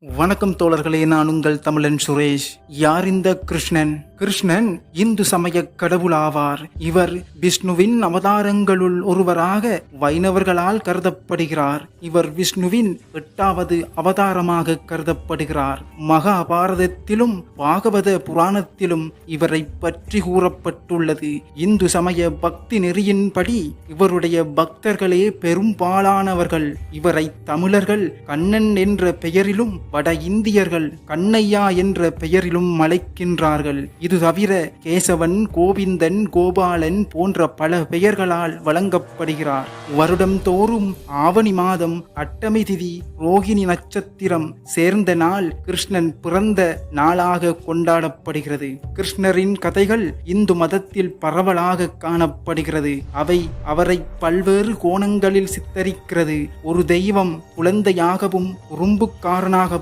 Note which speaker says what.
Speaker 1: வணக்கம் தோழர்களே, நான் உங்கள் தமிழன் சுரேஷ். யார் இந்த கிருஷ்ணன்? கிருஷ்ணன் இந்து சமய கடவுள் ஆவார். இவர் விஷ்ணுவின் அவதாரங்களுள் ஒருவராக வைணவர்களால் கருதப்படுகிறார். இவர் விஷ்ணுவின் 8வது அவதாரமாக கருதப்படுகிறார். மகாபாரதத்திலும் பாகவத புராணத்திலும் இவரை பற்றி கூறப்பட்டுள்ளது. இந்து சமய பக்தி நெறியின்படி இவருடைய பக்தர்களே பெரும்பாலானவர்கள். இவரை தமிழர்கள் கண்ணன் என்ற பெயரிலும் வட இந்தியர்கள் கண்ணையா என்ற பெயரிலும் அழைக்கின்றார்கள். இது தவிர கேசவன், கோவிந்தன், கோபாலன் போன்ற பல பெயர்களால் வழங்கப்படுகிறார். வருடம் தோறும் ஆவணி மாதம் அட்டமி திதி ரோகிணி நட்சத்திரம் சேர்ந்த நாள் கிருஷ்ணன் பிறந்த நாளாக கொண்டாடப்படுகிறது. கிருஷ்ணரின் கதைகள் இந்து மதத்தில் பரவலாக காணப்படுகிறது. அவை அவரை பல்வேறு கோணங்களில் சித்தரிக்கிறது. ஒரு தெய்வம் குழந்தையாகவும் குறும்புக்காரனாகவும்